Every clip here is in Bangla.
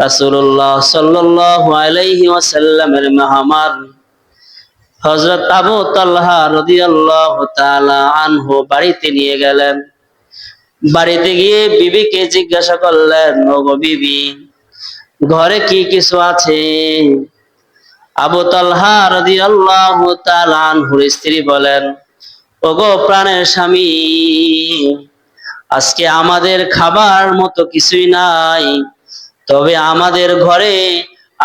রাসূলুল্লাহ সাল্লাল্লাহু আলাইহি ওয়াসাল্লামের মেহমান হযরত আবু তালহা রাদিয়াল্লাহু তাআলা আনহু বাড়িতে নিয়ে গেলেন। বাড়িতে গিয়ে বিবিকে জিজ্ঞাসা করলেন, ওগো বিবি, ঘরে কি কিছু আছে? আবু তালহা রাদিয়াল্লাহু তাআলা আনহুর স্ত্রী বলেন, ওগো প্রাণের স্বামী, আজকে আমাদের খাবার মতো কিছুই নাই, তবে আমাদের ঘরে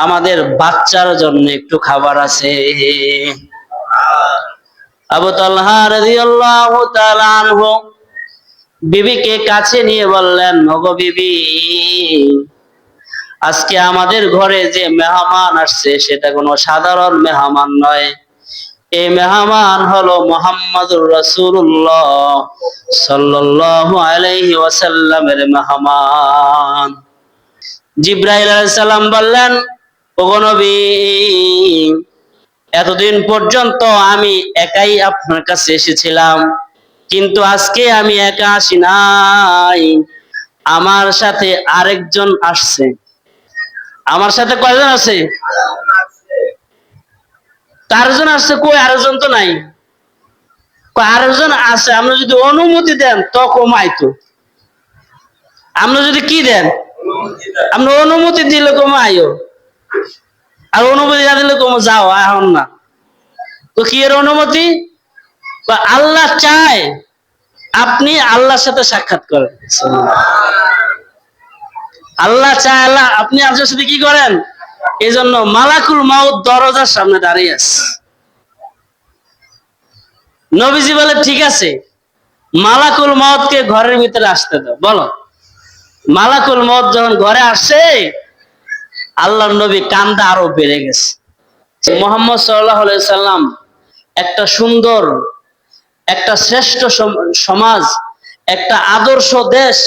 আমাদের বাচ্চার জন্য একটু খাবার আছে। আবু তালহা রাদিয়াল্লাহু তাআলা আনহু বিবিকে কাছে নিয়ে বললেন, ওগো বিবি, আজকে আমাদের ঘরে যে মেহমান আসছে সেটা কোনো সাধারণ মেহমান নয়। এই মেহমান হলো মুহাম্মদুর রাসূলুল্লাহ সাল্লাল্লাহু আলাইহি ওয়াসাল্লামের মেহমান। জিবরাইল আলাইহিস সালাম বললেন, ওগো নবী, এতদিন পর্যন্ত আমি একাই আপনার কাছে এসেছিলাম, কিন্তু আজকে আমি একা আসি নাই, আমার সাথে আরেকজন আসছে। আমার সাথে কয়জন আছে? চারজন আসছে। কই আরেকজন তো নাই? আরেকজন আছে, আপনি যদি অনুমতি দেন তো কমাইতো। আপনি যদি কি দেন? আপনি অনুমতি দিলে কমাইও, আর অনুমতি না দিলে কম যাও, এখন না। তো কি এর অনুমতি? আল্লাহ চায় আপনি আল্লাহর সাথে সাক্ষাৎ করেন। আল্লাহ চায় আল্লাহ আপনি আল্লাহর সাথে কি করেন? এই জন্য মালাকুল মাউত দরজার সামনে দাঁড়িয়ে আছে। নবীজি বলে, ঠিক আছে, মালাকুল মাউতকে ঘরের ভিতরে আসতে দাও। বলো, মালাকুল মাউত যখন ঘরে আসে, আল্লাহর নবী কান্দা আরো বেড়ে গেছে। মুহাম্মদ সাল্লাল্লাহু আলাইহি সাল্লাম একটা সুন্দর, একটা শ্রেষ্ঠ সমাজ, একটা আদর্শ দেশ,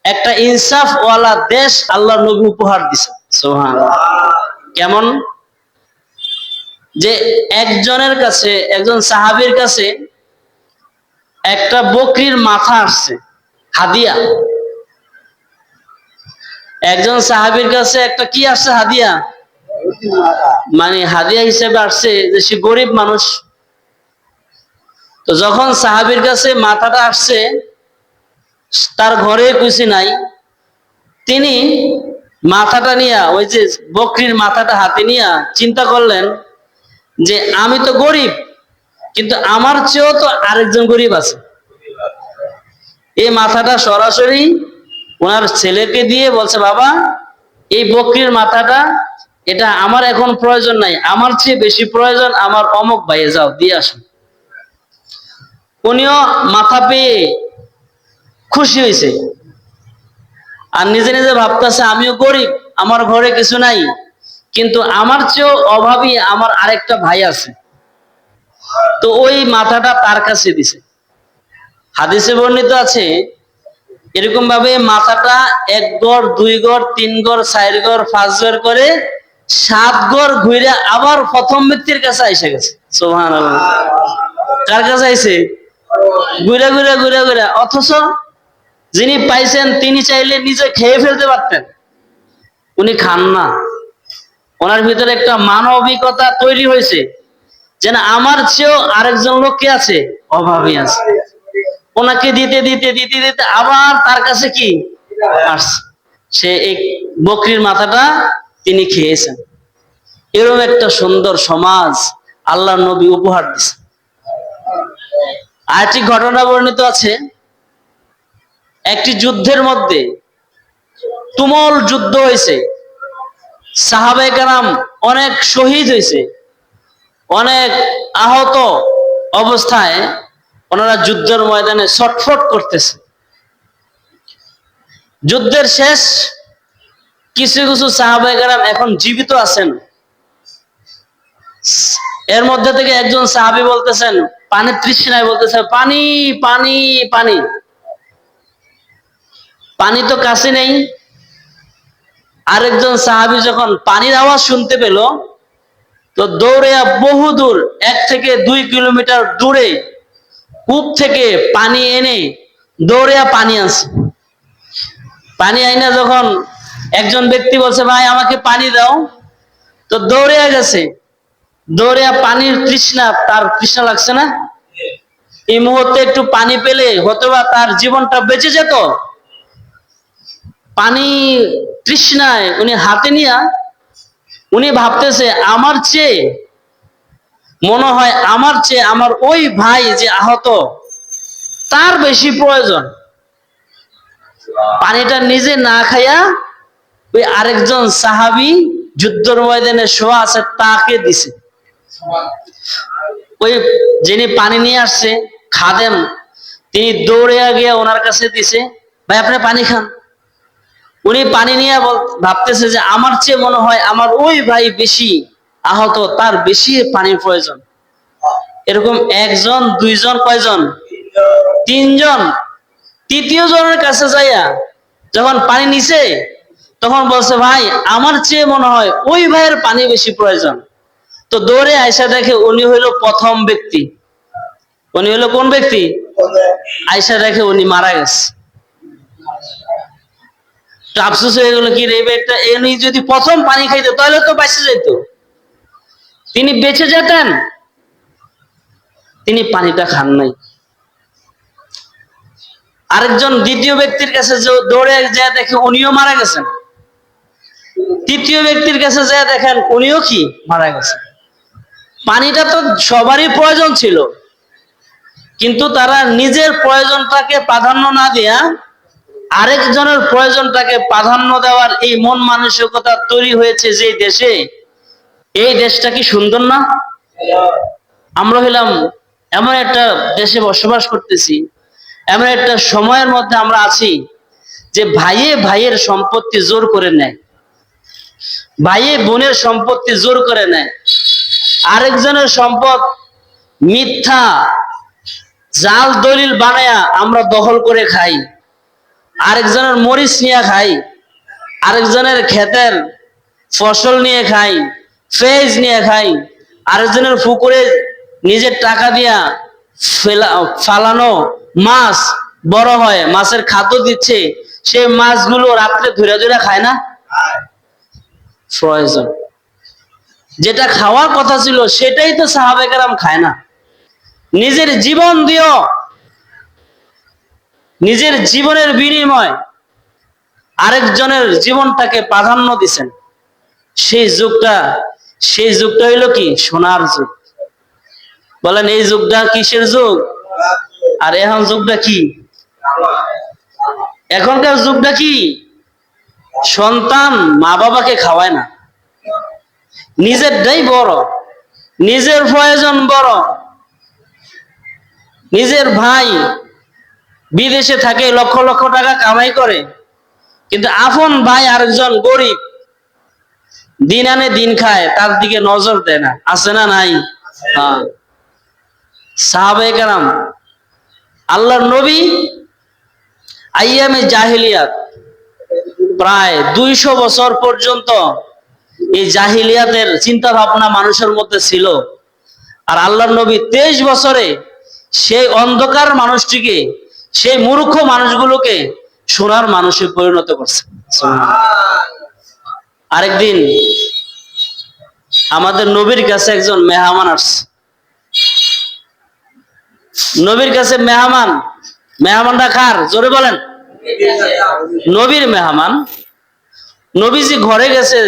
একটা ইনসাফওয়ালা দেশ আল্লাহর নবী উপহার দিয়েছেন। সুবহানাল্লাহ। কেমন? যে একজনের কাছে, একজন সাহাবীর কাছে একটা বকরির মাথা আসছে হাদিয়া। একজন সাহাবীর কাছে একটা কি আসছে? হাদিয়া। মানে হাদিয়া হিসেবে আসছে যে সে গরিব মানুষ। তো যখন সাহাবীর কাছে মাথাটা আসছে, তার ঘরে কিছু নাই, তিনি মাথাটা নিয়ে, ওই যে বকরির মাথাটা হাতে নিয়ে চিন্তা করলেন যে আমি তো গরিব, কিন্তু আমার চেয়েও তো আরেকজন গরিব আছে। এই মাথাটা সরাসরি ওনার ছেলেকে দিয়ে বলছে, বাবা, এই বকরির মাথাটা, এটা আমার এখন প্রয়োজন নাই, আমার চেয়ে বেশি প্রয়োজন আমার অমুক ভাইয়ে, যাও দিয়ে আসুন। উনিও মাথা পেয়ে খুশি হয়েছে, আর নিজে নিজে ভাবতেছে আমিও গরিব, আমার ঘরে কিছু নাই, কিন্তু আমার চেয়েও অভাবী আমার আরেকটা ভাই আছে। তো ওই মাথাটা তার কাছে দিছে। হাদিসে বর্ণিত আছে, এরকম ভাবে মাথাটা 1 গড় 2 গড় 3 গড় 4 গড় 5 গড় করে 7 গড় ঘুরে আবার প্রথম ব্যক্তির কাছে এসে গেছে। সুবহানাল্লাহ। কার কাছে আইছে? ঘুরে ঘুরে ঘুরে ঘুরে। অথচ যিনি পাইছেন তিনি চাইলে নিজে খেয়ে ফেলতে পারতেন, উনি খান না। ওনার ভিতরে একটা মানবিকতা তৈরি হয়েছে, যেন আমার চেয়েও আরেকজন লোক কে আছে? অভাবী আছে। ওনাকে দিতে দিতে দিতে দিতে আবার তার কাছে কি আসছে, সে এই বকরির মাথাটা তিনি খেয়েছেন। এরকম একটা সুন্দর সমাজ আল্লাহর নবী উপহার দিয়েছেন। আরেকটি ঘটনা বর্ণিত আছে, একটি যুদ্ধের মধ্যে তুমুল যুদ্ধ হয়েছে, সাহাবায়ে কেরাম অনেক শহীদ হয়েছে, অনেক আহত অবস্থায় ওনারা যুদ্ধের ময়দানে ছটফট করতেছে। যুদ্ধের শেষ, কিছু কিছু সাহাবায়ে কেরাম এখন জীবিত আছেন। এর মধ্যে থেকে একজন সাহাবী বলতেছেন, পানির তৃষ্ণায় বলতেছে, পানি পানি পানি। পানি তো কাছে নেই। আরেকজন সাহাবী যখন পানির আওয়াজ শুনতে পেল, তো দৌড়ে বহু দূর, 1 থেকে 2 কিলোমিটার দূরে কূপ থেকে পানি এনে দৌড়ে পানি আনছে। পানি আইনা যখন একজন ব্যক্তি বলছে ভাই আমাকে পানি দাও, তো দৌড়ে গেছে, দৌড়ে পানির তৃষ্ণা, তার তৃষ্ণা লাগছে না, এই মুহূর্তে একটু পানি পেলে হয়তোবা তার জীবনটা বেঁচে যেত। পানি তৃষ্ণায় উনি হাতে নিয়ে উনি ভাবতেছে আমার চেয়ে মনে হয় আমার চেয়ে আমার ওই ভাই যে আহত তার বেশি প্রয়োজন। পানিটা নিজে না খাইয়া ওই আরেকজন সাহাবী যুদ্ধের ময়দানে শোয়া আছে তাকে দিছে। ওই যিনি পানি নিয়ে আসছে খাদেম, তিনি দৌড়ে গিয়ে ওনার কাছে দিছে, ভাই আপনি পানি খান। উনি পানি নিয়ে ভাবতেছে যে আমার চেয়ে মনে হয় আমার ওই ভাই বেশি আহত, তার বেশি পানির প্রয়োজন। এরকম একজন দুইজন, কয়জন? তিনজন। তৃতীয় জনের কাছে যাইয়া যখন পানি নিছে তখন বলছে ভাই আমার চেয়ে মনে হয় ওই ভাইয়ের পানি বেশি প্রয়োজন। তো দৌড়ে আয়সা দেখে উনি হইল প্রথম ব্যক্তি। উনি হইল কোন ব্যক্তি? আয়সা দেখে উনি মারা গেছে। আফসোস হয়ে গেল, কি রে এটা, এনি যদি প্রথম পানি খাইতো তাহলে তো বেঁচে যেত, তিনি বেঁচে যেতেন, তিনি পানিটা খান নাই। আরেকজন দ্বিতীয় ব্যক্তির কাছে দৌড়ে যায় দেখে উনিও মারা গেছেন। তৃতীয় ব্যক্তির কাছে যায় দেখেন উনিও কি মারা গেছেন। পানিটা তো সবারই প্রয়োজন ছিল, কিন্তু তারা নিজের প্রয়োজনটাকে প্রাধান্য না দিয়া আরেকজনের প্রয়োজনটাকে প্রাধান্য দেওয়ার এই মন মানসিকতা তৈরি হয়েছে যে দেশে, এই দেশটা কি সুন্দর না? আমরা হইলাম এমন একটা দেশে বসবাস করতেছি, এমন একটা সময়ের মধ্যে আমরা আছি যে ভাইয়ে ভাইয়ের সম্পত্তি জোর করে নেয়, ভাইয়ে বোনের সম্পত্তি জোর করে নেয়, আরেকজনের সম্পদ মিথ্যা জাল দলিল বানায়া আমরা দখল করে খাই, আরেকজনের মরিচ নিয়ে খাই, আরেকজনের ক্ষেতের ফসল নিয়ে খাই, ফেজ নিয়ে খাই, আরেকজনের পুকুরে নিজের টাকা দিয়া ফালানো মাছ বড় হয়, মাছের খাদ্য দিচ্ছে, সেই মাছগুলো রাত্রে ধরে ধরে খায় না? প্রয়োজন যেটা খাওয়ার কথা ছিল সেটাই তো সাহাবায়ে কেরাম খায় না। নিজের জীবন দিও, নিজের জীবনের বিনিময় আরেকজনের জীবনটাকে প্রাধান্য দিছেন। সেই যুগটা হইল কি সোনার যুগ। বলেন এই যুগটা কিসের যুগ? আর এখন যুগটা কি? এখনকার যুগটা কি? সন্তান মা বাবাকে খাওয়ায় না, নিজেরটাই বড়, নিজের প্রয়োজন বড়। নিজের ভাই বিদেশে থাকে, লক্ষ লক্ষ টাকা কামাই করে, কিন্তু আপন ভাই আরেকজন গরিব, দিন আনে দিন খায়, তার দিকে নজর দেয় না। আছে না নাই? হ্যাঁ। সাহাবায়ে কেরাম, আল্লাহর নবী আইয়ামে জাহিলিয়াত প্রায় 200 বছর পর্যন্ত এই জাহিলিয়াতের চিন্তা ভাবনা মানুষের মধ্যে ছিল। আর আল্লাহর নবী 23 বছরে সেই অন্ধকার মানুষটিকে, সেই মূর্খ মানুষগুলোকে সোনার মানুষে পরিণত করছে। আরেকদিন আমাদের নবীর কাছে একজন মেহমান আসছে। নবীর কাছে মেহমানটা কার? জোরে বলেন। নবীর মেহমান। নবীজি ঘরে গেছে,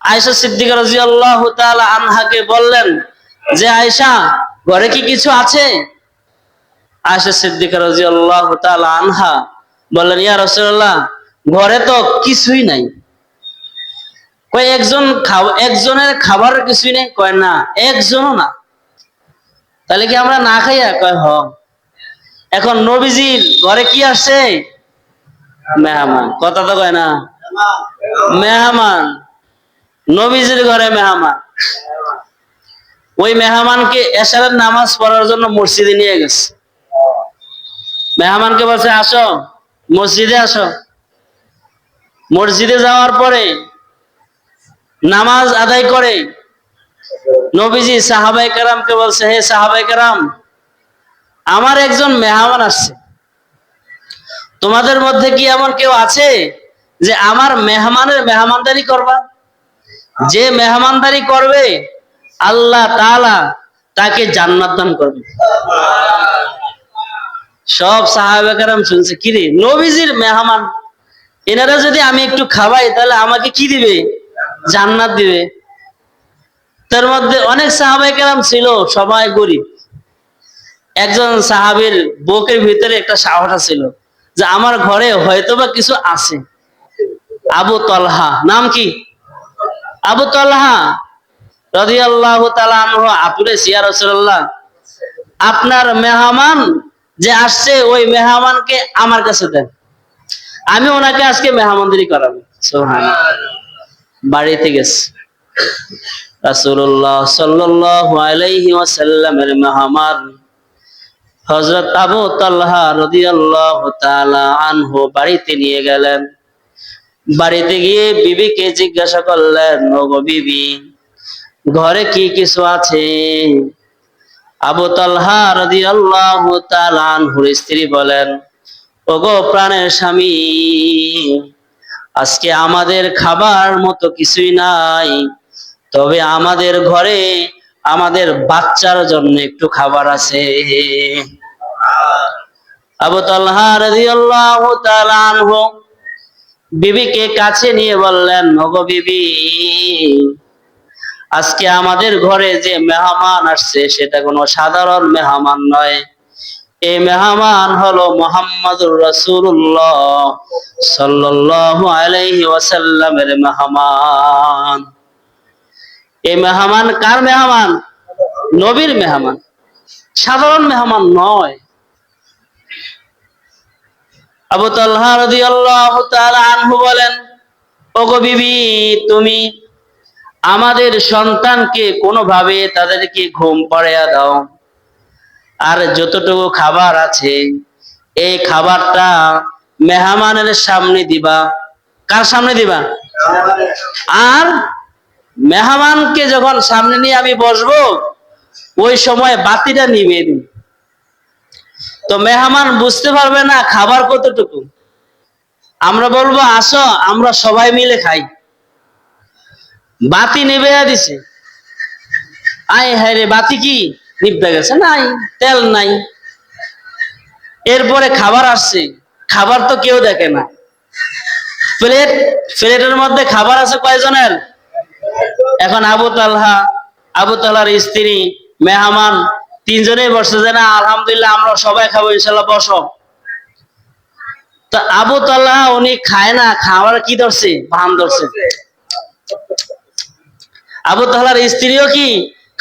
আয়েশা সিদ্দিকা রাদিয়াল্লাহু তাআলা আনহাকে বললেন যে আয়েশা ঘরে কি কিছু আছে? আয়েশা সিদ্দিকা রাদিয়াল্লাহু তাআলা আনহা বললেন ইয়া রাসূলুল্লাহ ঘরে তো কিছুই নাই। কয় একজনের খাবারের কিছুই নেই? কয় না, একজনও না। তাহলে কি আমরা না খাইয়া? কয় হ। এখন নবীজির ঘরে কি আসছে? মেহমান। কথা তো কয় না, মেহমান। নবীজির ঘরে মেহমান। ওই মেহমানকে এশারের নামাজ পড়ার জন্য মসজিদে নিয়ে গেছে। মেহমানকে বলছে আসো মসজিদে আসো। মসজিদে যাওয়ার পরে নামাজ আদায় করে নবীজি সাহাবায়ে কেরামকে বলছে, হে সাহাবায়ে কেরাম, আমার একজন মেহমান আসছে, তোমাদের মধ্যে কি এমন কেউ আছে যে আমার মেহমানের মেহমানদারি করবা। যে মেহমানদারি করবে আল্লাহ তাআলা তাকে জান্নাত দান করবে। সব সাহাবা কেরাম শুনছে, কিরে নবীজির মেহমান, এনারা যদি আমি একটু খাওয়াই তাহলে আমাকে কি দিবে? জান্নাত দিবে। তার মধ্যে অনেক সাহাবায়ে কেরাম ছিল সবাই গরিব। একজন সাহাবীর বুকের ভিতরে একটা সাহস ছিল যে আমার ঘরে হয়তোবা কিছু আছে। আবু তালহা, নাম কি? আবু তালহা রাদিয়াল্লাহু তাআলা আনহু আপুরে ইয়া রাসূলুল্লাহ, আপনার মেহমান যে আসছে ওই মেহমানকে আমার কাছে দেন, আমি ওনাকে আজকে মেহমানদারি করাবো। সুবহানাল্লাহ। বাড়িতে গেছে রাসূলুল্লাহ সাল্লাল্লাহু আলাইহি ওয়াসাল্লামের মেহমান হযরত আবু তালহা রাদিয়াল্লাহু তাআলা আনহু বাড়িতে নিয়ে গেলেন। বাড়িতে গিয়ে বিবিকে জিজ্ঞাসা করলেন, ওগো বিবি, ঘরে কি কিছু আছে? আবু তালহা রাদিয়াল্লাহু তাআলা আনহুর স্ত্রী বলেন, ওগো প্রাণের স্বামী, আজকে আমাদের খাবার মতো কিছুই নাই, তবে আমাদের ঘরে আমাদের বাচ্চার জন্য একটু খাবার আছে। আবু তালহা রাদিয়াল্লাহু তাআলা আনহু বিবিকে কাছে নিয়ে বললেন, ওগো বিবি, আজকে আমাদের ঘরে যে মেহমান আসছে সেটা কোনো সাধারণ মেহমান নয়। এই মেহমান হলো মুহাম্মদুর রাসূলুল্লাহ সাল্লাল্লাহু আলাইহি ওয়াসাল্লামের মেহমান। এই মেহমান কার মেহমান? নবীর মেহমান, সাধারণ মেহমান নয়। আবু তালহা রাদিয়াল্লাহু তাআলা আনহু বলেন, ওগো বিবি, তুমি আমাদের সন্তানকে কোনোভাবে তাদেরকে ঘুম পাড়িয়ে দাও, আর যতটুকু খাবার আছে এই খাবারটা মেহমানের সামনে দিবা। কার সামনে দিবা? আর মেহমানকে যখন সামনে নিয়ে আমি বসবো ওই সময় বাতিটা নিভিয়ে দিন, তো মেহমান বুঝতে পারবে না খাবার কতটুকু। আমরা বলবো আসো আমরা সবাই মিলে খাই, বাতি নিভে দিছে, আয় হায় রে বাতি কি নিভতে গেছে, নাই তেল নাই। এরপরে খাবার আসছে, খাবার তো কেউ দেখে না। প্লেটের মধ্যে খাবার আছে কয়জনের? এখন আবু তালহার স্ত্রী, মেহমান তিনজনেই বসছে যে না আলহামদুলিল্লাহ আমরা সবাই খাবো, ইনশাল্লাহ বসো। তো আবু তালহা উনি খায় না, খাবার কি ধরছে? ভান ধরছে। আবু তালহার স্ত্রীও কি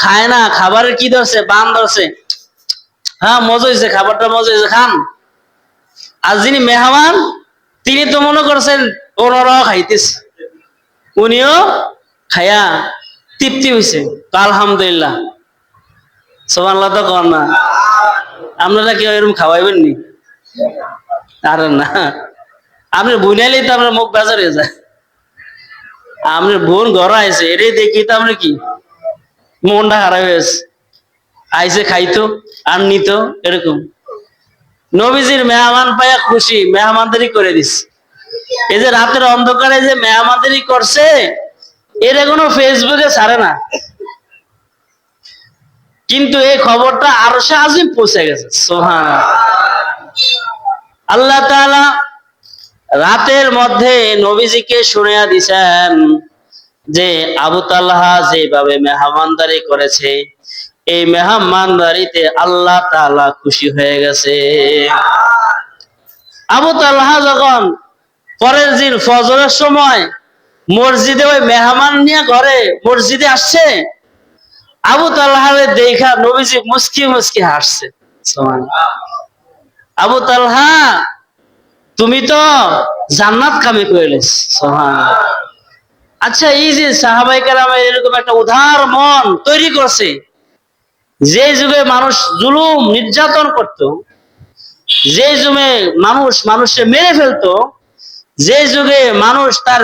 খায় না, খাবারের কি ধরছে? বান ধরছে। হ্যাঁ মজা হয়েছে, খাবারটা মজা হয়েছে, খান। আর যিনি মেহমান তিনি তো মনে করছেন ওনারাও খাইতেছে, উনিও খায়া তৃপ্তি হয়েছে, আলহামদুলিল্লাহ। সুবহানাল্লাহ তো কর না। আপনারা কেউ এরকম খাওয়াইবেন নি? আরে না, আপনি বুনাইলেই তো আপনার মুখ বাজার হয়ে যায়। আপনার বোন ঘর আইছে, এটাই দেখি তো আমরা কি মনটা খারাপ হয়েছে, আইসে খাইতো আর নিত এরকম। নবীজির মেহমান পাইয়া খুশি, মেহমানদারি করে দিস। এই যে রাতের অন্ধকারে যে মেহমানদারি করছে এটা কোনো ফেসবুকে ছাড়ে না, কিন্তু এই খবরটা আরশে আজিম পৌঁছে গেছে। সুবহানাল্লাহ। আল্লাহ তাআলা রাতের মধ্যে নবীজিকে শুনিয়ে দিয়েছেন যে আবু তালহা যেভাবে মেহমানদারি করেছে এই মেহমানদারিতে আল্লাহ তাআলা খুশি হয়ে গেছে। আবু তালহা যখন পরের দিন ফজরের সময় মসজিদে ওই মেহমান নিয়ে ঘরে মসজিদে আসছে, আবু তালহারে দেখা নবীজি মুস্কি মুস্কি হাসছে। সুবহানাল্লাহ। আবু তালহা তুমি তো জান্নাত কামে কইলেছ। সুবহানাল্লাহ। আচ্ছা, এই যে সাহাবায়ে কেরামের এরকম একটা উদার মন তৈরি করছে, যে যুগে মানুষ জুলুম নির্যাতন করত, যে যুগে মানুষ মানুষকে মেরে ফেলতো, যে যুগে মানুষ তার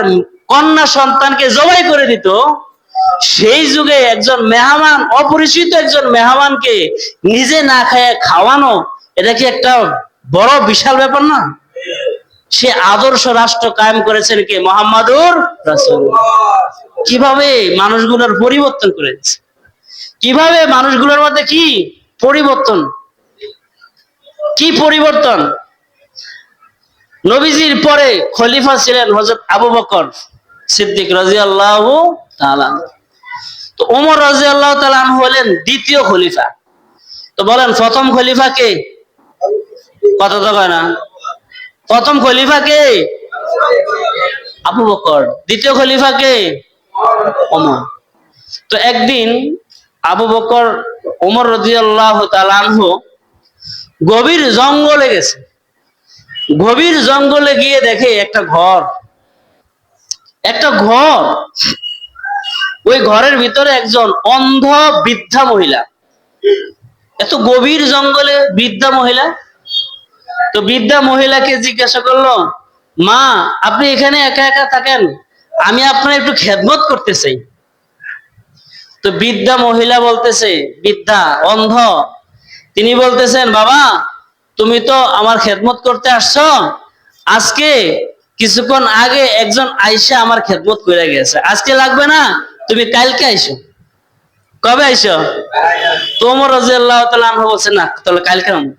কন্যা সন্তানকে জবাই করে দিত, সেই যুগে একজন মেহমান, অপরিচিত একজন মেহমানকে নিজে না খায় খাওয়ানো, এটা কি একটা বড় বিশাল ব্যাপার না? সে আদর্শ রাষ্ট্র কায়েম করেছেন কে? মুহাম্মাদুর রাসূলুল্লাহ। কিভাবে মানুষগুলোর পরিবর্তন করেছে, কিভাবে মানুষগুলোর মধ্যে কি পরিবর্তন, কি পরিবর্তন। নবীজির পরে খলিফা ছিলেন হযরত আবু বকর সিদ্দিক রাদিয়াল্লাহু তাআলা। তো ওমর রাদিয়াল্লাহু তাআলা হলেন দ্বিতীয় খলিফা। তো বলেন প্রথম খলিফা কে? কথা তো কয় না। প্রথম খলিফা কে? আবু বকর। দ্বিতীয় খলিফা কে? ওমর। তো একদিন আবু বকর ওমর রাদিয়াল্লাহু তাআলা আনহু গভীর জঙ্গলে গেছে। গভীর জঙ্গলে গিয়ে দেখে একটা ঘর, একটা ঘর। ওই ঘরের ভিতরে একজন অন্ধ বৃদ্ধা মহিলা। এত গভীর জঙ্গলে বৃদ্ধা মহিলা। তো বৃদ্ধা মহিলাকে জিজ্ঞাসা করলো, মা আপনি এখানে একা একা থাকেন, আমি আপনার একটু খেদমত করতে চাই। তো বৃদ্ধা মহিলা বলতেছে, বৃদ্ধা অন্ধ, তিনি বলতেছেন, বাবা তুমি তো আমার খেদমত করতে আসছো, আজকে কিছুক্ষণ আগে একজন আইসা আমার খেদমত করে গেছে, আজকে লাগবে না, তুমি কালকে আইসো। কবে আইসো? তো ওমর রাদিয়াল্লাহু তাআলা আনহু বলছে, না তাহলে কালকে আমি।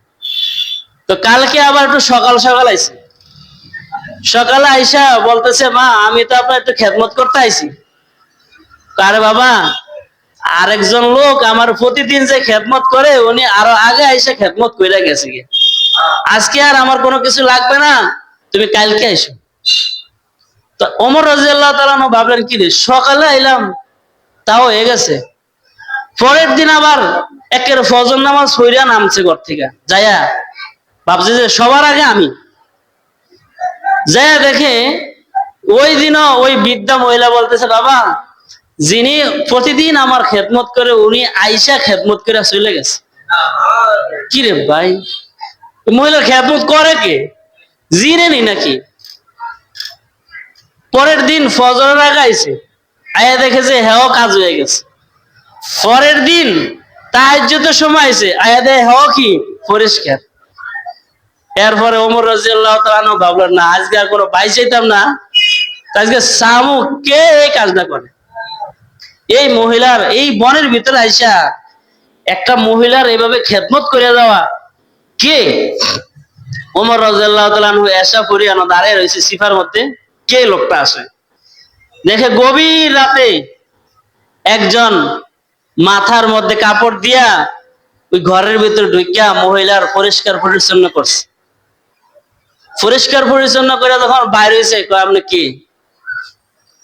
তো কালকে আবার একটু সকাল সকাল আইছে। সকালে আইসা বলতেছে, মা আমি তো আপনার একটু খেদমত করতে আইছি। আরে বাবা, আরেকজন লোক আমার প্রতিদিন যে খেদমত করে উনি আরো আগে আইসা খেদমত কইরা গেছে, আজকে আর আমার কোনো কিছু লাগবে না, তুমি কালকে আইসো। তো ওমর রাদিয়াল্লাহু তাআলা ভাবলেন, কি রে সকালে আইলাম তাও হয়ে গেছে। পরের দিন আবার একের ফজর নামাজ পড়িয়া নামছে ঘর থেকে, যায়া ভাবছে যে সবার আগে আমি। যায়া দেখে ওই দিনও ওই বৃদ্ধা মহিলা বলতেছে, বাবা যিনি প্রতিদিন আমার খেদমত করে উনি আইসা খেদমত করে চলে গেছে। কি রে ভাই, মহিলার খেদমত করে কে? জিনেনি নাকি? পরের দিন ফজরের আগে আইছে, আয়া দেখে যে হেও কাজ হয়ে গেছে। পরের দিন তাহাজ্জুদের সময় আইছে, আয়া দেখে হেও কি পরিষ্কার। এরপরে ওমর রাদিয়াল্লাহু তাআলা আনহু ভাবলেন, না আজকে আর কোনো পাই চাইতাম না, আজকে সামু কে এই কাজটা করে। এই মহিলার এই বনের ভিতরে আইসা একটা মহিলার এইভাবে খেদমত করে দেওয়া কে? ওমর রাদিয়াল্লাহু তাআলা আনহু এসা পরিয়ানো দাঁড়িয়ে রয়েছে সিফার মধ্যে, কে লোকটা আসে। দেখে গভীর রাতে একজন মাথার মধ্যে কাপড় দিয়া ওই ঘরের ভিতরে ঢুকিয়া মহিলার পরিষ্কার পরিচ্ছন্ন করছে। পরিষ্কার পরিচ্ছন্ন করে যখন বাইরে হয়েছে, আপনি কি?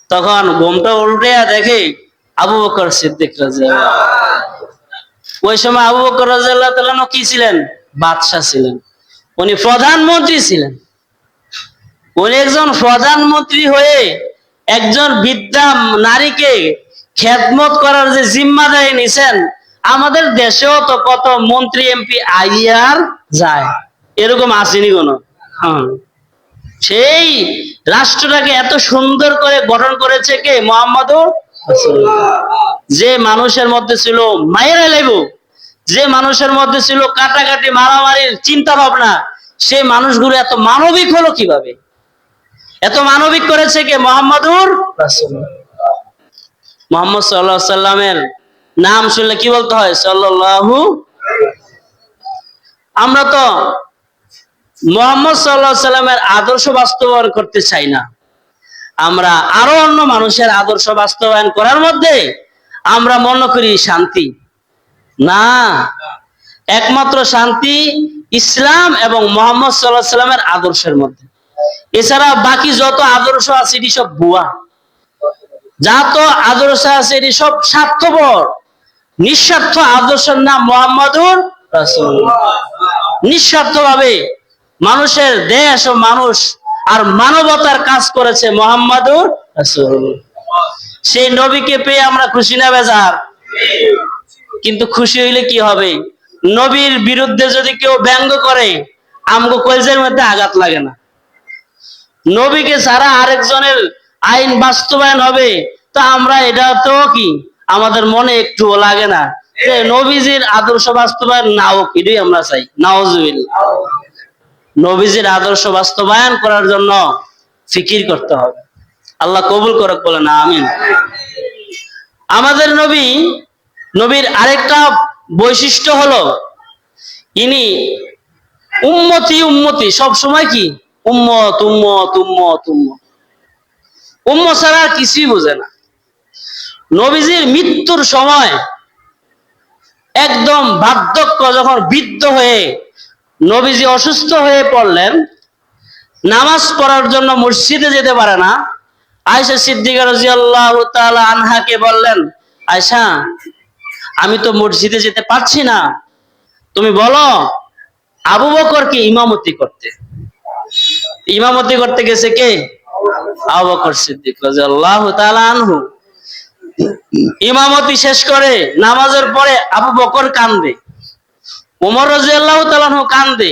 তখন ঘুমটা উল্টে দেখে আবু বকর সিদ্দিক রাদিয়াল্লাহু। ওই সময় আবু বকর রাদিয়াল্লাহু তাআলা কি ছিলেন? বাদশা ছিলেন, উনি প্রধানমন্ত্রী ছিলেন। উনি একজন প্রধানমন্ত্রী হয়ে একজন বৃদ্ধা নারীকে খেদমত করার যে জিম্মাদারি নিছেন। আমাদের দেশেও তো কত মন্ত্রী এমপি আইয়ার যায়, এরকম আসেনি কোনো। সেই রাষ্ট্রটাকে এত সুন্দর করে গঠন করেছে কে? মুহাম্মাদুর রাসূলুল্লাহ। যে মানুষের মধ্যে ছিল মায়েরা লেবু, যে মানুষের মধ্যে ছিল কাটাকাটি মারামারির চিন্তা ভাবনা, সেই মানুষগুলো এত মানবিক হলো কিভাবে? এত মানবিক করেছে কে? মুহাম্মাদুর রাসূলুল্লাহ। মুহাম্মদ সাল্লাল্লাহু আলাইহি সাল্লামের নাম শুনলে কি বলতে হয়? সাল্লাল্লাহু। আমরা তো মুহাম্মদ সাল্লাল্লাহু আলাইহি সাল্লামের আদর্শ বাস্তবায়ন করতে চাই না, আমরা আরো অন্য মানুষের আদর্শ বাস্তবায়ন করার মধ্যে আমরা মনে করি শান্তি। না, একমাত্র শান্তি ইসলাম এবং মুহাম্মদ সাল্লাল্লাহু আলাইহি সাল্লামের আদর্শের মধ্যে। এছাড়া বাকি যত আদর্শ আছে এটি সব ভুয়া, যত আদর্শ আছে এটি সব স্বার্থপর, নিঃস্বার্থ আদর্শের নাম মুহাম্মাদুর রাসূলুল্লাহ। নিঃস্বার্থভাবে মানুষের দেশ ও মানুষ আর মানবতার কাজ করেছে মুহাম্মাদুর রাসূলুল্লাহ। সেই নবীকে পেয়ে আমরা খুশি না বেজার? কিন্তু খুশি হইলে কি হবে? নবীর বিরুদ্ধে যদি কেউ ব্যঙ্গ করে, আমগো কলজের মধ্যে আঘাত লাগে না। নবীকে ছাড়া আরেকজনের আইন বাস্তবায়ন হবে, তো আমরা এটা তো কি আমাদের মনে একটুও লাগে না যে নবীজির আদর্শ বাস্তবায়ন নাও, এটাই আমরা চাই। নাউজুবিল্লাহ। নবীজির আদর্শ বাস্তবায়ন করার জন্য ফিকির করতে হবে। আল্লাহ কবুল করুক, বলেন আমিন। আমাদের নবীর আরেকটা বৈশিষ্ট্য হলো ইনি উম্মতি সব সময় কি উম্মত উম্মত উম্মত উম্মত, উম্মত ছাড়া আর কিছুই বোঝে না। নবীজির মৃত্যুর সময় একদম বার্ধক্য যখন বৃদ্ধ হয়ে নবীজি অসুস্থ হয়ে পড়লেন, নামাজ পড়ার জন্য মসজিদে যেতে পারে না, আয়েশা সিদ্দিকা রাদিয়াল্লাহু তাআলা আনহাকে বললেন, আয়েশা আমি তো মসজিদে যেতে পারছি না, তুমি বলো আবু বকরকে ইমামতি করতে। ইমামতি করতে গেছে কে? আবু বকর সিদ্দিক রাদিয়াল্লাহু তাআলা আনহু। ইমামতি শেষ করে নামাজের পরে আবু বকর কান্দে, ওমর রাদিয়াল্লাহু তাআলা আনহু কান্দে,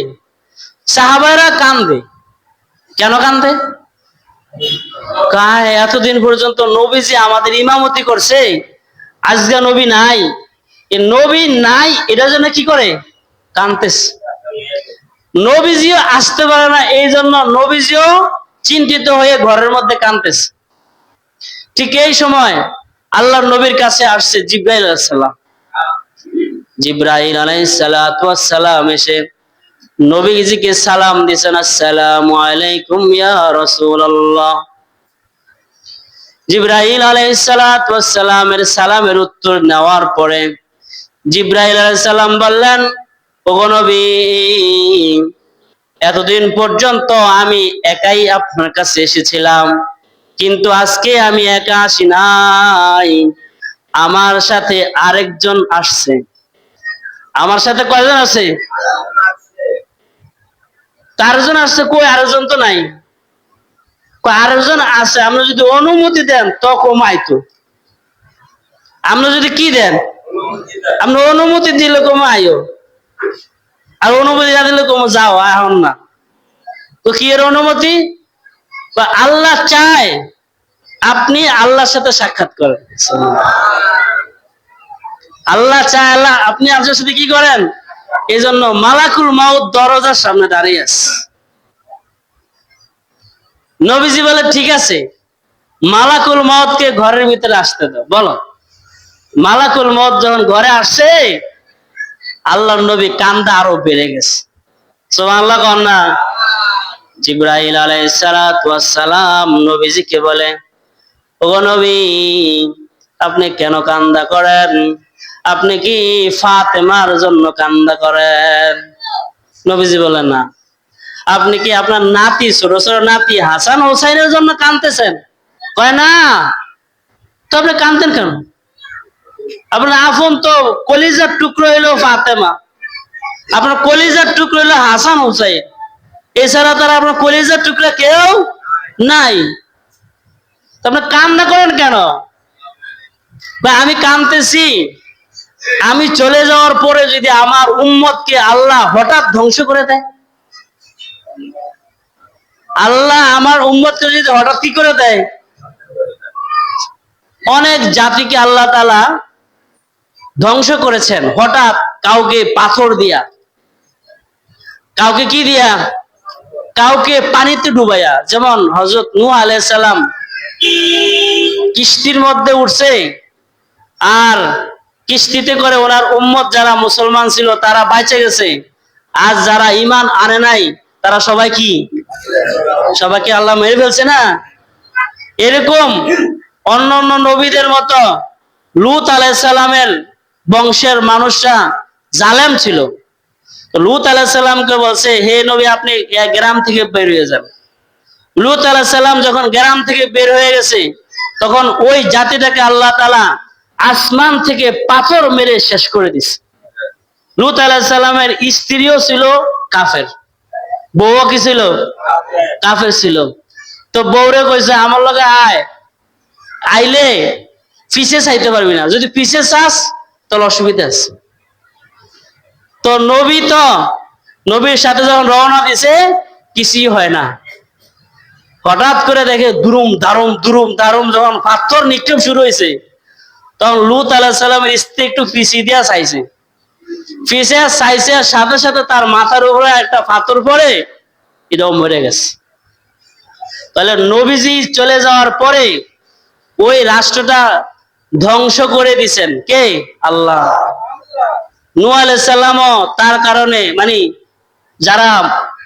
সাহাবারা কান্দে। কেন কান্দে? এতদিন পর্যন্ত নবীজি আমাদের ইমামতি করছে, আজকে নবী নাই, এই নবী নাই এটার জন্য কি করে কাঁদতেছে। নবীজিও আসতে পারে না, এই জন্য নবীজিও চিন্তিত হয়ে ঘরের মধ্যে কাঁদতেছে। ঠিক এই সময় আল্লাহর নবীর কাছে আসছে জিবরাইল আলাইহিস সালাম। জিবরাইল আলাইহিস সালাতু ওয়াস সালাম এসে নবীজিকে সালাম দিয়েছেন, আসসালামু আলাইকুম ইয়া রাসূলুল্লাহ। জিবরাইল আলাইহিস সালাতু ওয়াস সালামের সালামের উত্তর নেওয়ার পরে জিবরাইল আলাইহিস সালাম বললেন, ওগো নবী, এতদিন পর্যন্ত আমি একাই আপনার কাছে এসেছিলাম, কিন্তু আজকে আমি একা আসি নাই, আমার সাথে আরেকজন আসছে। আমার সাথে কয়জন আছে? চারজন আসছে। কই আরেকজন তো নাই? আরেকজন আছে, আপনি যদি অনুমতি দেন তো কমাইতো। আপনি যদি কি দেন? আপনি অনুমতি দিলে কমাইও, আর অনুমতি না দিলে কমে যাও, এখন না। তো কি এর অনুমতি? আল্লাহ চায় আপনি আল্লাহর সাথে সাক্ষাৎ করেন। আল্লাহ চায় আল্লাহ আপনি আল্লাহর সাথে কি করেন, এই জন্য মালাকুল মাউত দরজার সামনে দাঁড়িয়ে আছে। নবীজি বলে, ঠিক আছে, মালাকুল মাউতকে ঘরের ভিতরে আসতে দাও। বলো, মালাকুল মাউত যখন ঘরে আসে, আল্লাহর নবী কান্দা আরো বেড়ে গেছে। সুবহানাল্লাহ কোন না? জিবরাইল আলাইহিস সালাতু ওয়াস সালাম নবীজিকে বলে, ওগো নবী, আপনি কেন কান্দা করেন? আপনি কি ফাতেমার জন্য কান্দা করেন? নবীজি বলেন, না। আপনি কি আপনার নাতি, ছোট ছোট নাতি হাসান হোসাইনের জন্য কাঁদতেছেন? কয় না। তো আপনি কাঁদতেন কেন? আপনার আপন তো কলিজার টুকরো হইলো ফাতেমা, আপনার কলিজার টুকরো হইলো হাসান হোসাইন, এছাড়া তারা আপনার কলিজার টুকরা কেউ নাই। আপনি কান্না করেন কেন? বা আমি কাঁদতেছি, আমি চলে যাওয়ার পরে যদি আমার উম্মতকে আল্লাহ হঠাৎ ধ্বংস করে দেয়, আল্লাহ আমার উম্মতকে যদি হঠাৎ কি করে দেয়। অনেক জাতিকে আল্লাহ তাআলা ধ্বংস করেছেন হঠাৎ, কাউকে পাথর দিয়া, কাউকে কি দিয়া, কাউকে পানিতে ডুবাইয়া। যেমন হযরত নূহ আলাইহিস সালাম কিস্তির মধ্যে উঠছে, আর কিস্তিতে করে ওনার উম্মত যারা মুসলমান ছিল তারা বেঁচে গেছে, আজ যারা ঈমান আনে নাই তারা সবাই কি, সবাইকে আল্লাহ মেরে ফেলছে না? এরকম অন্যান্য নবীদের মতো লূত আলাইহিস সালামের বংশের মানুষরা জালেম ছিল। লূত আলাইহিস সালামকে বলছে, হে নবী, আপনি গ্রাম থেকে বের হয়ে যান। লূত আলাইহিস সালাম যখন গ্রাম থেকে বের হয়ে গেছে, তখন ওই জাতিটাকে আল্লাহ তাআলা আসমান থেকে পাথর মেরে শেষ করে দিছে। লূত আলাইহিস সালামের স্ত্রীও ছিল কাফের, বউও কি ছিল? কাফের ছিল। তো বউরে কইছে, আমার লগে আয়, আইলে পিছে চাইতে পারবি না, যদি পিছে চাস তাহলে অসুবিধা আছে। তো নবীর সাথে যখন রওনা দিছে, কিছুই হয় না। হঠাৎ করে দেখে দুরুম দারুম দুরুম দারুম, যখন পাথর নিক্ষেপ শুরু হয়েছে, তখন লূত আলাইহিস সালামের স্ত্রী একটু পিছিয়ে দিয়া চাইছে, পিছিয়ে চাইছে, সাথে সাথে তার মাথার উপরে একটা পাথর পড়ে এটাও মরে গেছে। তাহলে নবীজি চলে যাওয়ার পরে ওই রাষ্ট্রটা ধ্বংস করে দিছেন কে? আল্লাহ। নূহ আলাইহিস সালামও তার কারণে মানে যারা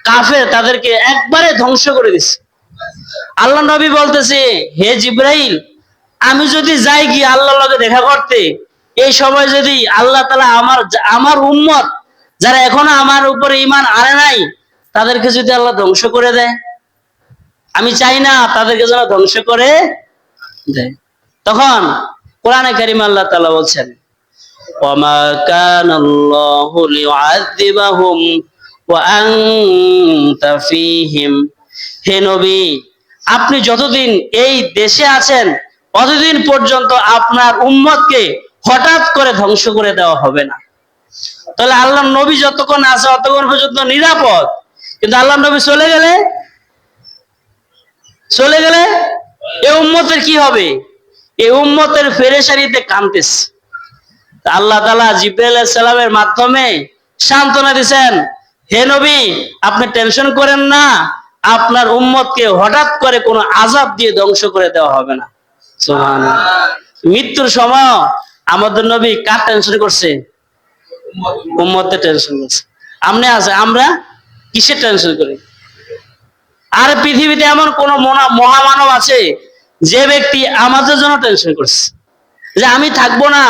কাফের তাদেরকে একবারে ধ্বংস করে দিছে। আল্লাহ নবী বলতেছে, হে জিব্রাইল, আমি যদি যাই গিয়ে আল্লাহর লগে দেখা করতে, এই সময় যদি আল্লাহ তাআলা আমার উম্মত যারা এখনো আমার উপরে ঈমান আনে নাই তাদেরকে যদি আল্লাহ ধ্বংস করে দেয়, আমি চাই না তাদেরকে যেন ধ্বংস করে দেয়। তখন কোরআনে কারীম আল্লাহ তাআলা বলছেন, ওয়ামা কানাল্লাহু লিউআযিবাহুম ওয়া আনতা ফীহিম। হে নবী, আপনি যতদিন এই দেশে আছেন ততদিন পর্যন্ত আপনার উম্মতকে হঠাৎ করে ধ্বংস করে দেওয়া হবে না। তাহলে আল্লাহর নবী যতক্ষণ আছে ততক্ষণ পর্যন্ত নিরাপদ, কিন্তু আল্লাহর নবী চলে গেলে এই উম্মতের কি হবে? এই উম্মতের পেরেশানিতে কাঁদতেছে। আল্লাহ তাআলা জিবরাইল আলাইহিস সালামের মাধ্যমে সান্ত্বনা দিয়েছেন, হে নবী, আপনি টেনশন করেন না, আপনার উম্মতকে হঠাৎ করে কোনো আযাব দিয়ে ধ্বংস করে দেওয়া হবে না। সুবহানাল্লাহ। মৃত্যুর সময় আমাদের নবী কার টেনশন করছে? উম্মতের টেনশন করছে। আমরা কিসের টেনশন করি? আর পৃথিবীতে এমন কোন মহামানব আছে যে ব্যক্তি আমাদের জন্য টেনশন করছে যে আমি থাকবো না,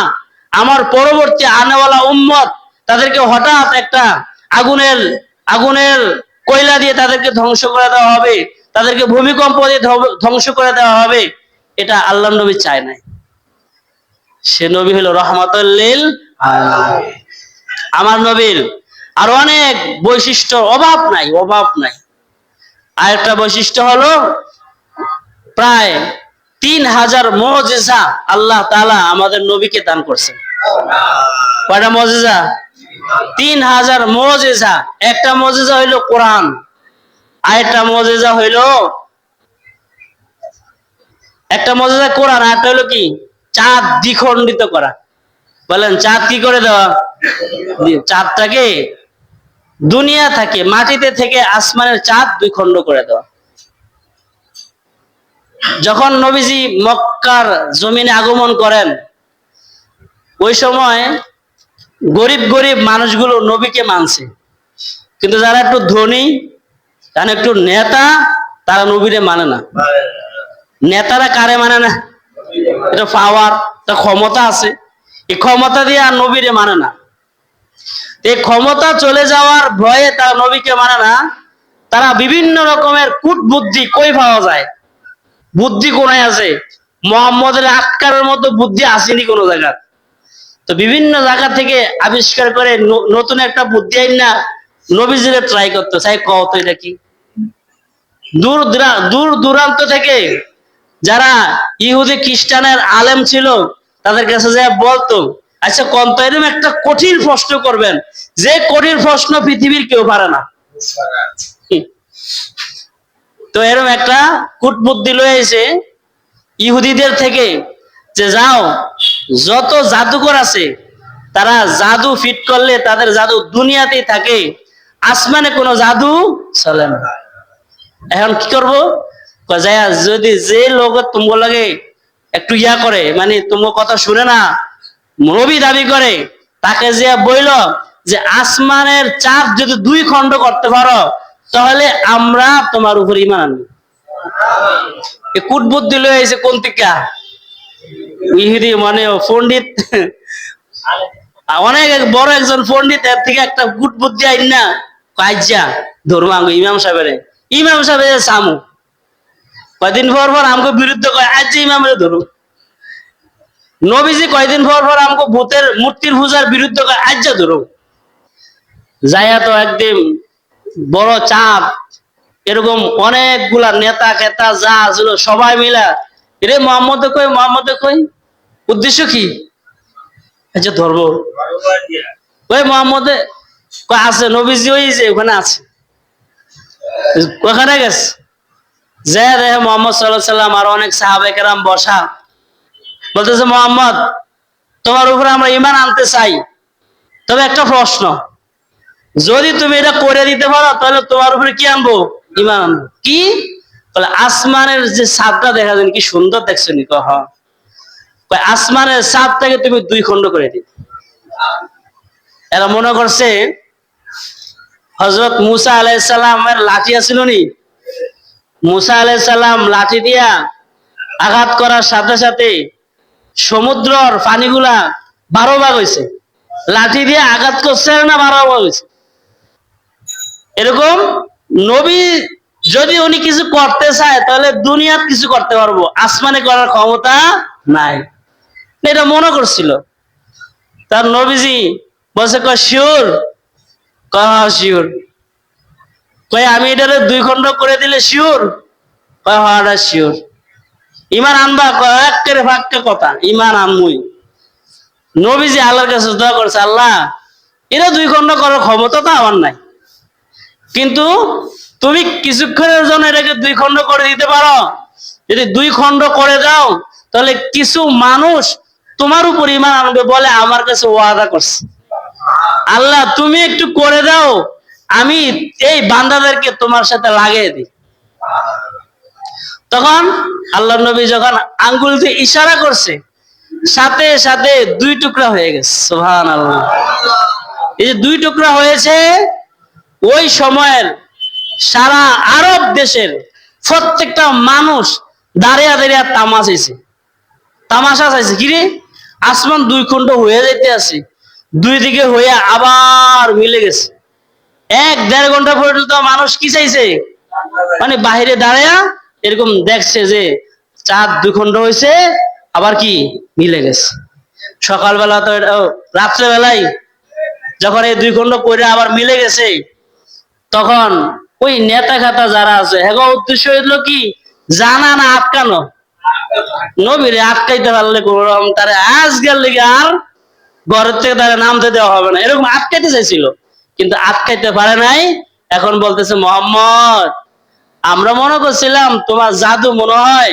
আমার পরবর্তী আনেওয়ালা উম্মত তাদেরকে হঠাৎ একটা আগুনের কয়লা দিয়ে তাদেরকে ধ্বংস করে দেওয়া হবে, তাদেরকে ভূমিকম্প দিয়ে ধ্বংস করে দেওয়া হবে? এটা আল্লাহর নবী চায় নাই। সে নবী হলো রাহমাতুল লিল আলামিন। আমার নবীর আর অনেক বৈশিষ্ট্য অভাব নাই। আর একটা বৈশিষ্ট্য হলো প্রায় 3000 মুজিজা আল্লাহ তাআলা আমাদের নবীকে দান করছেন। কয়টা মুজিজা? 3000 মুজিজা। একটা মুজিজা হইলো কোরআন, আর একটা মুজিজা কোরআন, আর একটা হইলো কি? চাঁদ দ্বিখণ্ডিত করা। বলেন, চাঁদ কি করে দেওয়া? চাঁদটাকে দুনিয়া থেকে, মাটিতে থেকে আসমানের চাঁদ 2 খণ্ড করে দেওয়া। যখন নবীজি মক্কার জমিনে আগমন করেন, ওই সময় গরিব মানুষগুলো নবীকে মানছে, কিন্তু যারা একটু ধনী, যারা একটু নেতা, তারা নবীরে মানে না। নেতারা কারে মানে না? এটা পাওয়ার, এটা ক্ষমতা আছে, এই ক্ষমতা দিয়ে আর নবীরে মানে না। এই ক্ষমতা চলে যাওয়ার ভয়ে তারা নবীকে মানে না। তারা বিভিন্ন রকমের কূটবুদ্ধি কই পাওয়া যায়? বুদ্ধি কোনায় আছে? মুহাম্মদের আটকারের মতো বুদ্ধি আসেনি কোনো জায়গা। তো বিভিন্ন জায়গা থেকে আবিষ্কার করে নতুন একটা বুদ্ধি আইন না নবীজিরে ট্রাই করতে চাই। কত এটা কি? দূর দূরান্ত থেকে যারা ইহুদি খ্রিস্টানের আলেম ছিল তাদের কাছে যা বলতো, আচ্ছা কোন এরকম একটা কঠিন প্রশ্ন করবেন যে কঠিন প্রশ্ন পৃথিবীর কেউ পারে না। তো এরকম একটা কূটবুদ্ধি লয়ে এসে ইহুদিদের থেকে যে যাও, যত জাদুকর আছে তারা জাদু ফিট করলে তাদের জাদু দুনিয়াতেই থাকে, আসমানে কোনো জাদু চলে না। এখন কি করবো? যদি যে লোক তোমার লাগে একটু ইয়া করে, মানে তোমার কথা শুনে না, নবী দাবি করে, তাকে যে বইল যে আসমানের চাঁদ যদি 2 খণ্ড করতে পারো তাহলে আমরা তোমার উপর ঈমান আনব। এই কূটবুদ্ধি লয়ে এসে কোন থেকে? ইহুদি মানে পণ্ডিত, অনেক বড় একজন পণ্ডিত, এর থেকে একটা কূটবুদ্ধি আইন না কাজা ধর্মাঙ্গ ইমাম সাহেবের সামু কয়দিন পর আমগো বিরুদ্ধে কয়, আজ যে ইমামের ধরু। নবীজি কয়দিন পর আমগো ভূতের মূর্তির পূজার বিরুদ্ধে কয়, আজ যা ধরু। যাইয়া তো একদিন বড় চাপ, এরকম অনেকগুলা নেতা কেতা যা ছিল সবাই মিলা, রে মোহাম্মদে কই উদ্দেশ্য কি? আচ্ছা ধরবো। ওই মোহাম্মদে আছে, নবীজি ওই যে ওখানে আছে, ওখানে গেছে। যে দেখে মোহাম্মদ সাল্লাল্লাহু আলাইহি সাল্লাম আর অনেক সাহাবায়ে কেরাম বসা, বলতেছে, মোহাম্মদ তোমার উপরে আমরা ঈমান আনতে চাই, তবে একটা প্রশ্ন, যদি তুমি এটা করে দিতে পারো তাহলে তোমার উপরে কি আনবো? ইমান আনবো। কি বলে? আসমানের যে ছাদটা দেখা যায় কি সুন্দর দেখছো নি? আসমানের ছাদটাকে তুমি 2 খণ্ড করে দিবে। এরা মনে করছে হযরত মুসা আলাইহিস সালামের লাঠি আছিল নি, মুসা আলাইহিস সালাম লাঠি দিয়া আঘাত করার সাথে সাথে সমুদ্রের পানিগুলা 12 ভাগ হয়েছে। লাঠি দিয়ে আঘাত করছে না 12 ভাগ হয়েছে। এরকম নবী যদি উনি কিছু করতে চায় তাহলে দুনিয়াত কিছু করতে পারবো, আসমানে করার ক্ষমতা নাই, এটা মনে করছিল। তার নবীজি বলছে কয় শিওর? কয় শিওর। কয় আমি এটারে 2 খণ্ড করে দিলে শিওর? কয় হ্যাঁ শিওর। ইমান আনবা? কয় একেবারে ফাক্কা কথা, ইমান আনমুই। নবীজি আল্লাহর কাছে দোয়া করছে, আল্লাহ এটা 2 খণ্ড করার ক্ষমতা তো আমার নাই, কিন্তু তুমি কিছুক্ষণের জন্য এটাকে 2 খণ্ড করে দিতে পারো। যদি 2 খণ্ড করে দাও তাহলে কিছু মানুষ তোমার উপর ঈমান আনবে বলে আমার কাছে ওয়াদা করছে। আল্লাহ তুমি একটু করে দাও, আমি এই বান্দাদেরকে তোমার সাথে লাগিয়ে দিই। তখন আল্লাহর নবী যখন আঙ্গুল দিয়ে ইশারা করছে, সাথে সাথে 2 টুকরা হয়ে গেছে। সুবহানাল্লাহ। এই যে 2 টুকরা হয়েছে, ওই সময়ের সারা আরব দেশের প্রত্যেকটা মানুষ দাঁড়িয়ে দাঁড়িয়ে তামাশা চাইছে। কিরে আসমান 2 খণ্ড হয়ে যাইতে আছে, 2 দিকে হয়ে আবার মিলে গেছে। 1-1.5 ঘন্টা পর্যন্ত মানুষ কি চাইছে? মানে বাহিরে দাঁড়ায়া এরকম দেখছে যে চাঁদ 2 খণ্ড হয়েছে, আবার কি মিলে গেছে। সকালবেলা তো রাত্রেবেলায় যখন এই 2 খণ্ড করে আবার মিলে গেছে, তখন ওই নেতা খাতা যারা আছে হ্যাঁ উদ্দেশ্য হইলো কি জানা না আটকানো। নবীরে আটকাইতে পারলে কোনরকম তারে আজকের লেগে আর ঘরের থেকে তারা নামতে দেওয়া হবে না, এরকম আটকাইতে চাইছিল, কিন্তু আটকাইতে পারে নাই। এখন বলতেছে মুহাম্মদ আমরা মনে করছিলাম তোমার জাদু মনে হয়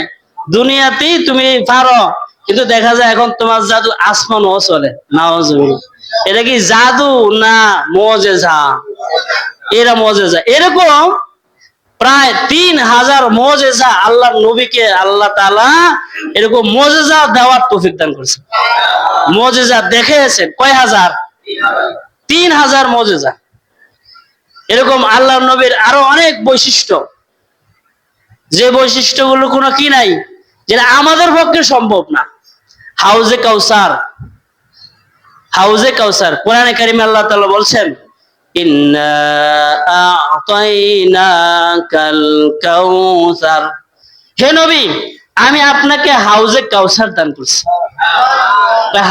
দুনিয়াতেই তুমি পারো, কিন্তু দেখা যায় এখন তোমার জাদু আসমানও চলে। নাউজুবিল্লাহ। এটা কি জাদু না মুজিজা? এরা মুজিজা। এরকম প্রায় 3000 মুজিজা আল্লাহর নবীকে আল্লাহ তাআলা এরকম মুজিজা দেওয়ার তৌফিক দান করেছে। মুজিজা দেখেছেন কয় হাজার? 3000 মুজিজা। এরকম আল্লাহর নবীর আরো অনেক বৈশিষ্ট্য, যে বৈশিষ্ট্যগুলো কোনো কি নাই, যেটা আমাদের পক্ষে সম্ভব না। হাউজে কাউসার, হাউজে কাউসার কোরআনে কারিমে আল্লাহ তাআলা বলছেন ইন্না আ'তাইনাকাল কাউসার, হে নবী আমি আপনাকে হাউজে কাউসার দান করছি।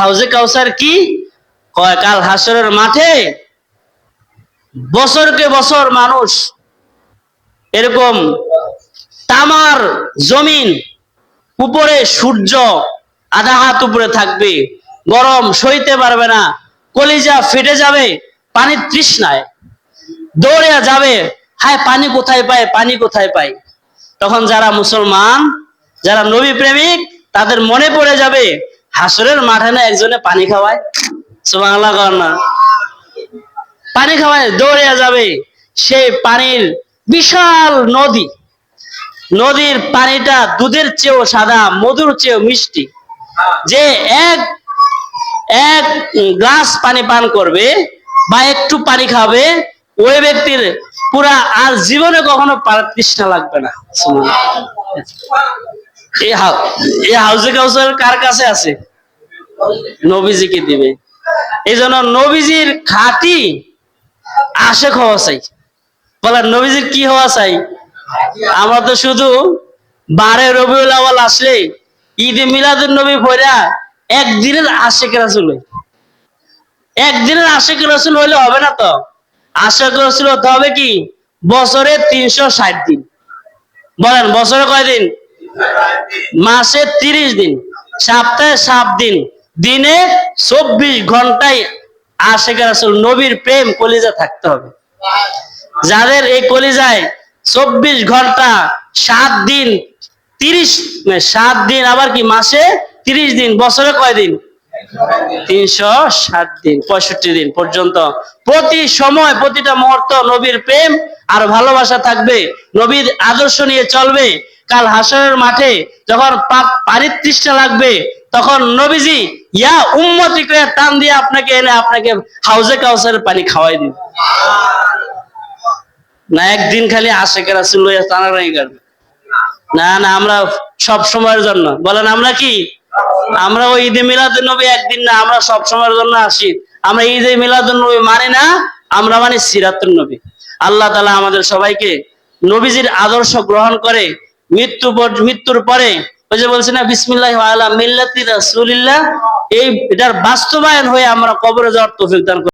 হাউজে কাউসার কি? কয় কাল হাসরের মাঠে বছরকে বছর মানুষ এরকম তামার জমিন উপরে সূর্য আধা হাত উপরে থাকবে, গরম সইতে পারবে না, কলিজা ফেটে যাবে, পানির তৃষ্ণায় দৌড়ে যাবে, হায় পানি কোথায় পায়, পানি কোথায় পায়। তখন যারা মুসলমান, যারা নবী প্রেমিক, তাদের মনে পড়ে যাবে হাসরের মাঠে না একজনে পানি খাওয়ায়। সুবহানাল্লাহ। না পানি খাওয়ায় দৌড়ে যাবে, সেই পানির বিশাল নদী, নদীর পানিটা দুধের চেয়েও সাদা, মধুর চেয়েও মিষ্টি। যে এক গ্লাস পানি পান করবে বা একটু পানি খাবে, ওই ব্যক্তির পুরা আর জীবনে কখনো তৃষ্ণা লাগবে না। এই হাউজে কাউসার কার কাছে আছে? নবীজিকে দিবে। এই জন্য নবীজির খাঁটি আশেক হওয়া চাই। বলেন নবীজির কি হওয়া চাই? আমরা তো শুধু 12 রবিউল আউয়াল আসলে ঈদে মিলাদুন নবী পড়া একদিনের আশেক রাসূল হই। একদিনের আশেক রাসূল হইলে হবে না তো। আশেক রাসূল হতে হবে কি বছরে 360 দিন। বলেন বছরে কয় দিন? মাসে 30 দিন, সপ্তাহে 7 দিন, দিনে 24 ঘন্টায় আশেক রাসূল নবীর প্রেম কলিজা থাকতে হবে। যাদের এই কলিজায় 24 ঘন্টা 7 দিন 7 দিন, আবার কি মাসে 30 দিন, বছরে কয় দিন? 360 দিন, 65 দিন পর্যন্ত প্রতি সময় প্রতিটা মুহূর্ত নবীর প্রেম আর ভালোবাসা থাকবে, নবীর আদর্শ নিয়ে চলবে। কাল হাসরের মাঠে যখন পানির তৃষ্ণা লাগবে, তখন নবীজি ইয়া উম্মতি করে টান দিয়ে আপনাকে এনে আপনাকে হাউজে কাউসারের পানি খাওয়াই দিবে। না একদিন খালি আশেকের রাসূল লইয়া টানাটানি করবে। না না, আমরা সব সময়ের জন্য বলেন, আমরা কি, আমরা ওই ঈদে মিলাদুন নবী একদিন না, আমরা সব সময়ের জন্য আসি। আমরা ঈদে মিলাদুন নবী মানি না, আমরা মানি সিরাতুন নবী। আল্লাহ তাআলা আমাদের সবাইকে নবীজির আদর্শ গ্রহণ করে মৃত্যুর পরে ওই যে বলছে না বিসমিল্লাহি ওয়া আলা মিল্লাতি রাসূলিল্লাহ, এটার বাস্তবায়ন হয়ে আমরা কবরে যাওয়ার তৌফিক দান